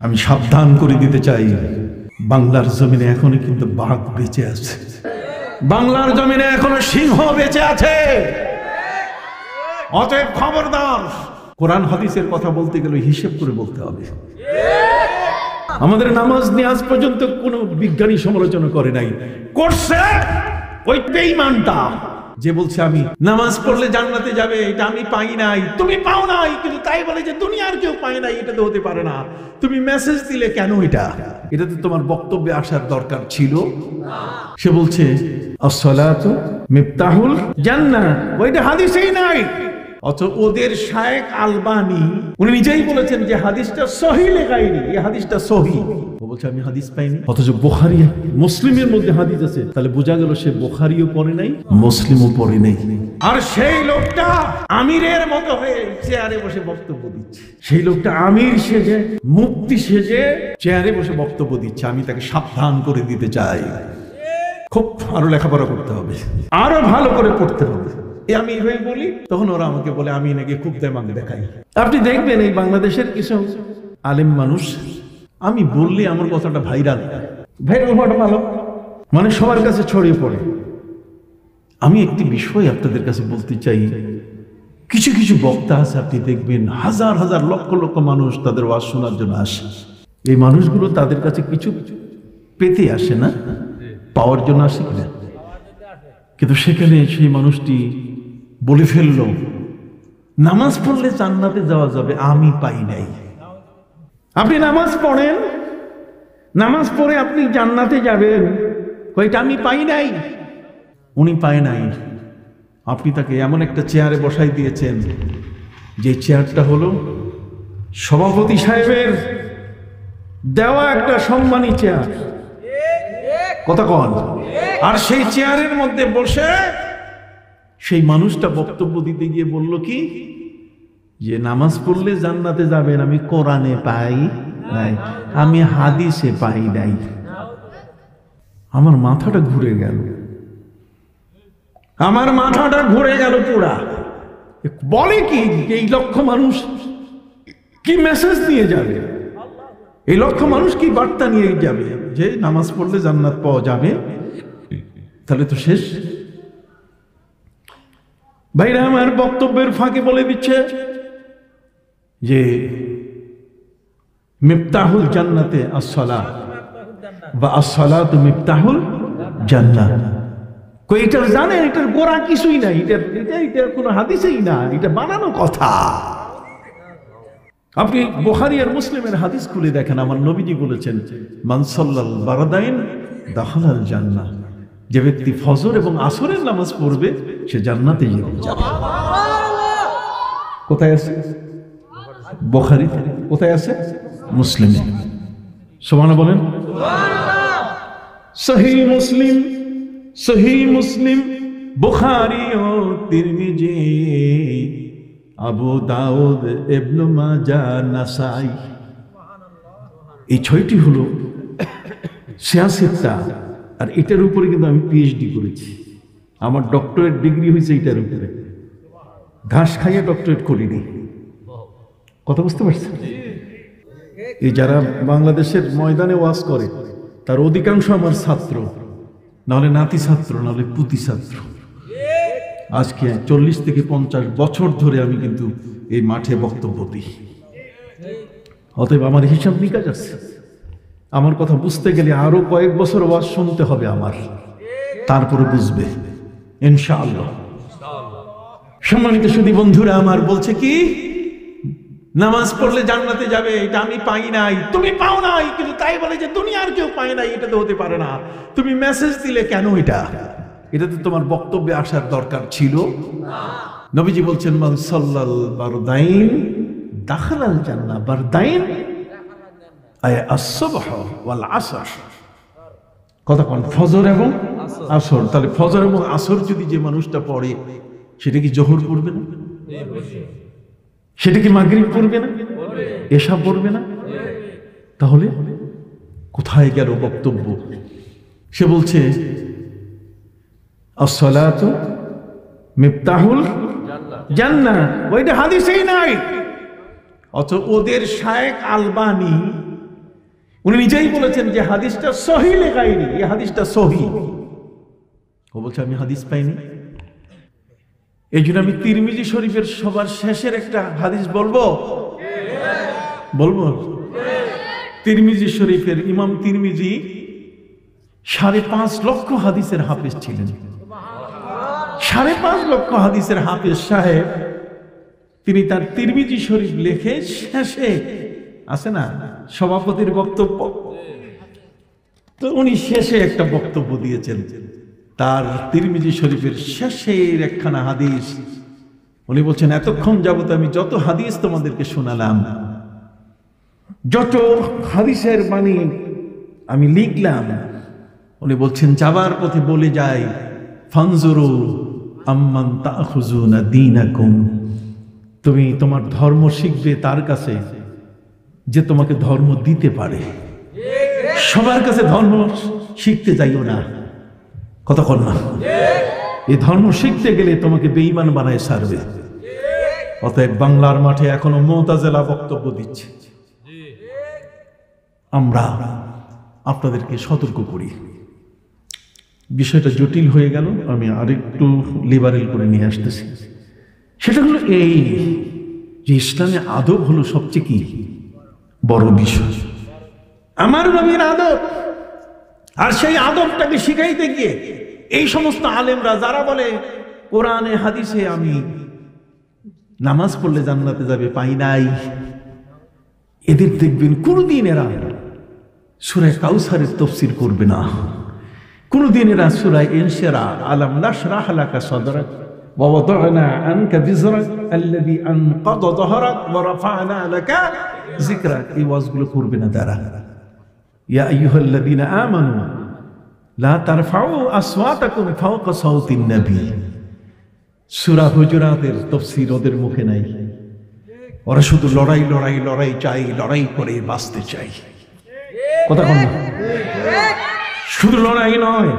আমি সাবধান করে দিতে চাই, বাংলার জমিনে এখনো কিন্তু বাঘ বেঁচে আছে, বাংলার জমিনে এখনো সিংহ বেঁচে আছে। অতএব খবরদার, কোরআন হাদিসের কথা বলতে গেলে হিসেব করে বলতে হবে। আমাদের নামাজ নিয়ে আজ পর্যন্ত কোনো বিজ্ঞানী সমালোচনা করে নাই, করছে ওই বেঈমানটা যে বলছে আমি নামাজ পড়লে জান্নাতে যাবে, এটা আমি পাই নাই, তুমি পাও নাই, কিন্তু তাই বলে যে দুনিয়ার কেউ পায় নাই, এটা তো হতে পারে না। তুমি মেসেজ দিলে কেন? এটা তো তোমার বক্তব্যে আসার দরকার ছিল। সে বলছে আসসালাতু মিফতাহুল জান্নাহ, ওইটা হাদিসেই নাই। অথচ ওদের শায়েখ আলবানী উনি নিজেই বলেছেন যে হাদিসটা সহিহ লেখায়নি, এই হাদিসটা সহিহ। ও বলছে আমি হাদিস পাইনি, অথচ বুখারী মুসলিমের মধ্যে হাদিস আছে। তাহলে বোঝা গেল সে বুখারীও পড়ে নাই, মুসলিমও পড়ে নাই। আর সেই লোকটা আমিরের মতো হয়ে চেয়ারে বসে বক্তব্য দিচ্ছে, সেই লোকটা আমির সেজে, মুফতি সেজে চেয়ারে বসে বক্তব্য দিচ্ছে। আমি তাকে সাবধান করে দিতে চাই, খুব আরো লেখাপড়া করতে হবে, আরো ভালো করে পড়তে হবে। আমি এইভাবে বলি, তখন ওরা আমাকে বলে আমি নাকি খুব দেমাগ দেখাই। আপনি দেখবেন এই বাংলাদেশের কিছু আলেম মানুষ, আমি বললে আমার কথাটা ভাইরাল হওয়াটা ভালো, মানে সবার কাছে ছড়িয়ে পড়ে। আমি একটি বিষয় আপনাদের কাছে বলতে চাই, কিছু কিছু বক্তা আছে, আপনি দেখবেন হাজার হাজার লক্ষ লক্ষ মানুষ তাদের ওয়াজ শোনার জন্য আসে। এই মানুষগুলো তাদের কাছে কিছু পেতে আসে না, পাওয়ার জন্য আসে কিনা। কিন্তু সেখানে সেই মানুষটি বলে ফেলল নামাজ পড়লে জান্নাতে যাওয়া যাবে, আমি পাই নাই। আপনি নামাজ পড়েন, নামাজ পড়ে আপনি জান্নাতে যাবেন, কয়টা আমি পাই নাই। উনি পায় নাই, আপনি তাকে এমন একটা চেয়ারে বসাই দিয়েছেন যে চেয়ারটা হলো সভাপতি সাহেবের দেওয়া একটা সম্মানী চেয়ার, কথা কন। আর সেই চেয়ারের মধ্যে বসে সেই মানুষটা বক্তব্য দিতে গিয়ে বলল কি, যে নামাজ পড়লে জান্নাতে যাবেন আমি কোরআনে পাই নাই, আমি হাদিসে পাই নাই। আমার মাথাটা ঘুরে গেল, আমার মাথাটা ঘুরে গেল পুরা। বলে কি এই লক্ষ মানুষ কি মেসেজ নিয়ে যাবে, এই লক্ষ মানুষ কি বার্তা নিয়ে যাবে যে নামাজ পড়লে জান্নাত পাওয়া যাবে? তাহলে তো শেষ। ভাইরা আমার বক্তব্যের ফাঁকে বলে দিচ্ছে যে মিফতাহুল জান্নাতে আসসালাত বা আসসালাতু মিফতাহুল জান্নাহ। কই এটা জানেন, এটার গোড়া কিছুই নাই, এটা কোনো হাদিসেই না, এটা বানানো কথা। আপনি বুখারী আর মুসলিমের হাদিস খুলে দেখেন, আমার নবীজি বলেছেন মান সাল্লাল বারদাইন দাখালাল জান্নাহ, যে ব্যক্তি ফজর এবং আসরের নামাজ পড়বে সে জান্নাতে যাবে। কোথায় আছে? বুখারীতে। কোথায় আছে? মুসলিমে। সুবহানাল্লাহ বলেন। সহিহ মুসলিম, সহিহ মুসলিম, বুখারী ও তিরমিজি, আবু দাউদ, ইবনে মাজাহ, নাসাই, এই ছয়টি হলো সিয়াসিত্তা। আর এটার উপরে কিন্তু আমি পিএইচডি করেছি, আমার ডক্টরেট ডিগ্রি হয়েছে এটার উপরে। ঘাস খাইয়ে ডক্টরেট করিনি, কথা বুঝতে পারছেন? এই যারা বাংলাদেশের ময়দানে ওয়াজ করে তার অধিকাংশ আমার ছাত্র, নাহলে নাতি ছাত্র, নাহলে পুতি ছাত্র। আজকে 40 থেকে 50 বছর ধরে আমি কিন্তু এই মাঠে বক্তব্য দিই। অতএব আমার হিসাব নিকাশ আছে। আমার কথা বুঝতে গেলে আরো কয়েক বছর ওয়াজ শুনতে হবে আমার, তারপরে বুঝবে ইনশাআল্লাহ। সম্মানিত সুধী বন্ধুরা আমার, বলছে কি নামাজ পড়লে জান্নাতে যাবে, এটা আমি পাই নাই, তুমি পাও নাই, কিন্তু তাই বলে যে দুনিয়ার কেউ পায় নাই, এটা তো হতে পারে না। তুমি মেসেজ দিলে কেন? এটা তো তোমার বক্তব্যে আসার দরকার ছিল। নবীজি বলছেন মান সাল্লাল বারদাইন দাখালাল জান্নাহ। বারদাইন আয় as-subh ওয়াল আসর, কথা কোন ফজর এবং আসর। তাহলে ফজর এবং আসর যদি যে মানুষটা পড়ে, সেটা কি জোহর পড়বে না? সেটা কি মাগরিব পড়বে না? এশা পড়বে না? তাহলে কোথায় গেল বক্তব্য? সে বলছে আসসালাতু মিফতাহুল জান্নাহ, ওইটা হাদিসেই নাই। অথচ ওদের শায়েখ আলবানী উনি নিজেই বলেছেন যে হাদিসটা সহি লেখায়নি, এই হাদিসটা সহি। ও বলছে আমি হাদিস পাইনি। এই জন্য আমি তিরমিজি শরীফের সবার শেষের একটা হাদিস বলবো। তিরমিজি শরীফের ইমাম তিরমিজি 5.5 লক্ষ হাদিসের হাফেজ ছিলেন। 5.5 লক্ষ হাদিসের হাফেজ সাহেব, তিনি তার তিরমিজি শরীফ লেখে শেষে আছে না সভাপতির বক্তব্য, তো উনি শেষে একটা বক্তব্য দিয়েছেন। তার তিরমিজি শরীফের শেষের একখানা হাদিস উনি বলছেন, এতক্ষণ যাবত আমি যত হাদিস তোমাদেরকে শোনালাম, যত হাদিসের বাণী আমি লিখলাম, উনি বলছেন যাবার পথে বলে যাই, ফানজুরু আম্মান তাখুজুনা দীনাকুম, তুমি তোমার ধর্ম শিখবে তার কাছে যে তোমাকে ধর্ম দিতে পারে। সবার কাছে ধর্ম শিখতে যাইও না, কতক্ষণ না এই ধর্ম শিখতে গেলে তোমাকে বেঈমান বানায় ছাড়বে। অতএব বাংলার মাঠে এখনো মুতাজিলা বক্তব্য দিচ্ছে, আমরা আপনাদেরকে সতর্ক করি। বিষয়টা জটিল হয়ে গেল, আমি আরেকটু লিবারেল করে নিয়ে আসতেছি। সেটা হলো এই যে ইসলামে আদব হলো সবচেয়ে কি বড় বিষয়, আমার নবীর আদব। আর সেই আদবটাকে শিখাইতে গিয়ে এই সমস্ত আলেমরা যারা বলে কোরআনে হাদিসে আমি নামাজ পড়লে জান্নাতে যাবে পাই নাই, এদের দেখবেন কোনদিন এরা সূরা কাউসারের তাফসীর করবে না, কোনদিন এরা সূরা ইনশিরা আলাম নাশরাহ লাকা সাদরাক ওয়া ওয়াদা'না আনকা বিজরাক আল্লাযী আনকাযা যাহরাক ওয়া রাফা'না লাকা যিকরাক, এই ওয়াজগুলো করবে না তারা। ইয়া আইয়ুহাল্লাযীনা আমানু লা তারফাউ আসওয়াতাকুম ফাওকা সাওতিন নবী, সূরা হুজুরাতের তাফসীর ওদের মুখে নাই। ওরা শুধু লড়াই লড়াই লড়াই চাই, লড়াই করে বাঁচতে চাই। কথা বল না, শুধু লড়াই নয়,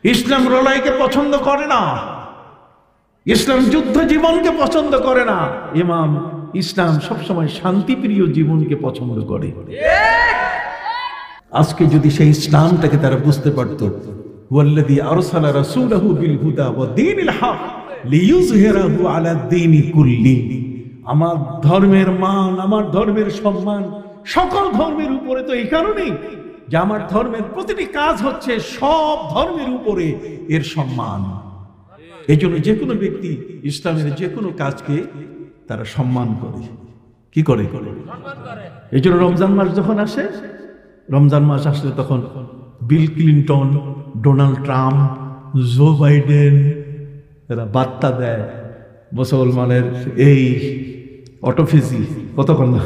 ইসলাম লড়াইকে পছন্দ করে না, ইসলাম যুদ্ধ জীবনকে পছন্দ করে না। ইসলাম সবসময় শান্তিপ্রিয় জীবনকে পছন্দ করে। আজকে যদি সেই ইসলামটাকে তারা বুঝতে পারত, ওয়াল্লাযী আরসালা রাসূলাহু বিল হুদা ওয়া দীনিল হক লিইয়ুযহিরাহু আলা দীনি কুল্লি, আমার ধর্মের মান, আমার ধর্মের সম্মান সকল ধর্মের উপরে। তো এই কারণেই যে আমার ধর্মের প্রতিটি কাজ হচ্ছে সব ধর্মের উপরে এর সম্মান। এই জন্য যে কোনো ব্যক্তি ইসলামের যে কোনো কাজকে তারা সম্মান করে। কি করে? এই জন্য রমজান মাস যখন আসে, রমজান মাস আসলে তখন Bill Clinton, Donald Trump, Joe Biden এরা বার্তা দেয় মুসলমানের এই অটোফেজি, কতক্ষণ না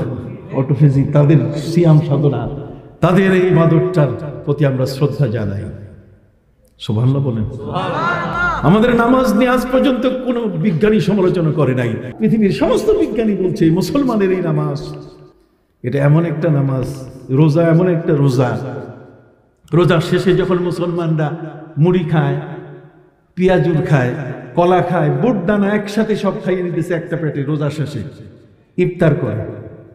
অটোফেজি, তাদের সিয়াম সাধনা, তাদের এই ইবাদতটার প্রতি আমরা শ্রদ্ধা জানাই। সুবহানাল্লাহ বলেন। আমাদের নামাজ নিয়ে আজ পর্যন্ত কোনো বিজ্ঞানী সমালোচনা করে নাই। পৃথিবীর সমস্ত বিজ্ঞানী বলছে মুসলমানের এই নামাজ এটা এমন একটা নামাজ, রোজা এমন একটা রোজা, রোজার শেষে যখন মুসলমানরা মুড়ি খায়, পেঁয়াজুর খায়, কলা খায়, বুট দানা একসাথে সব খাইয়ে নিতেছে একটা পেটে, রোজার শেষে ইফতার করে,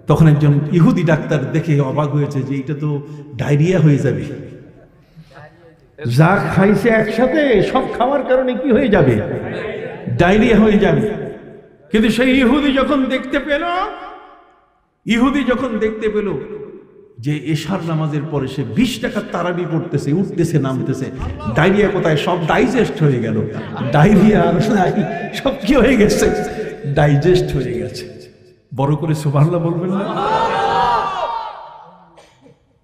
তখন একজন ইহুদি ডাক্তার দেখে অবাক হয়েছে যে এটা তো ডায়রিয়া হয়ে যাবে, যা খাইছে একসাথে সব খাওয়ার কারণে কি হয়ে যাবে? ডায়রিয়া হয়ে যাবে। কিন্তু সেই ইহুদি যখন দেখতে পেল যে এশার নামাজের পরে সে 20 টাকার তারাবি পড়তেছে, উঠতেছে নামতেছে, ডায়রিয়া কোথায়? সব ডাইজেস্ট হয়ে গেল। ডায়রিয়া সব কি হয়ে গেছে? ডাইজেস্ট হয়ে গেছে। বড় করে সুবহানাল্লাহ বলবেন না?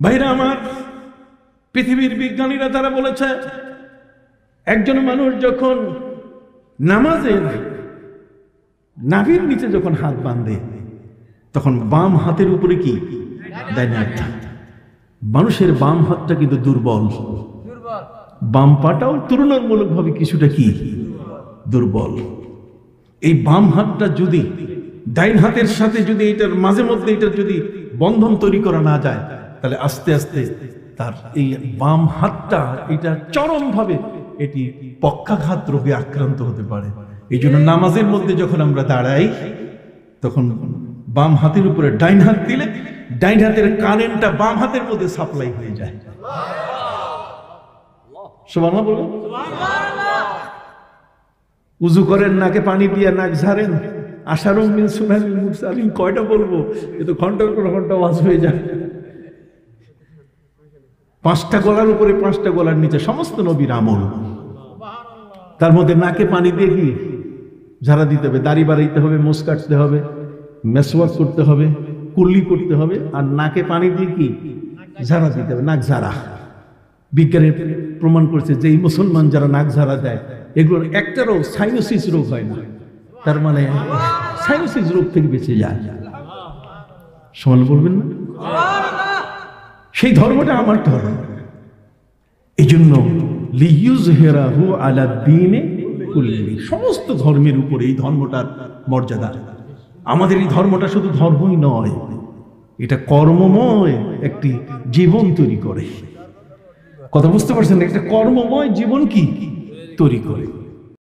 ভাইরা আমার, পৃথিবীর বিজ্ঞানীরা তারা বলেছে একজন মানুষ যখন নামাজের নাভির নিচে যখন হাত বাঁধে তখন বাম হাতের উপরে কি? ডাইন হাত। মানুষের বাম হাতটা কিন্তু দুর্বল, বাম পাটাও তুলনামূলকভাবে কিছুটা কি দুর্বল। এই বাম হাতটা যদি ডাইন হাতের সাথে যদি এটার মাঝে মধ্যে এটার যদি বন্ধন তৈরি করা না যায়, তাহলে আস্তে আস্তে তার এই বাম হাতটা এটা চরমভাবে এটি পক্ষাঘাত রোগে আক্রান্ত হতে পারে। এই জন্য নামাজের মধ্যে যখন আমরা দাঁড়াই তখন বাম হাতের উপরে ডাইন হাত দিলে ডাইন হাতের কারেন্টটা বাম হাতের মধ্যে সাপ্লাই হয়ে যায়। সুবহানাল্লাহ বলুন। উযু করেন, নাকে পানি দিয়ে নাক ঝাড়েন, আশারুম মিন সুনানিল মুরসালিন, কয়টা বলবো? এ তো ঘন্টার পর ঘন্টা ওয়াজ হয়ে যায়। 5টা গলার উপরে 5টা গলার নিচে সমস্ত নবীর আমল। তার মধ্যে নাকে পানি দিয়ে কি ঝাড়া দিতে হবে, দাড়ি বাড়াইতে হবে, মুছ কাটতে হবে, মেসওয়াক করতে হবে, কুল্লি করতে হবে, আর নাকে পানি দিয়ে কি ঝাড়া দিতে হবে, নাক ঝাড়া। বিজ্ঞানের প্রমাণ করছে যে এই মুসলমান যারা নাক ঝাড়া দেয় এগুলোর একটারও সাইনোসিস রোগ হয় না। তার মানে সাইনোসিস রোগ থেকে বেঁচে যায়। সমান বলবেন না? সেই ধর্মটা আমার ধর্ম। এই জন্য লিইয়ুযহিরাহু আলা দ্বীনি কুল্লি, সমস্ত ধর্মের উপরে এই ধর্মটার মর্যাদা। আমাদের এই ধর্মটা শুধু ধর্মই নয়, এটা কর্মময় একটি জীবন তৈরি করে। কথা বুঝতে পারছেন? একটা কর্মময় জীবন কি তৈরি করে।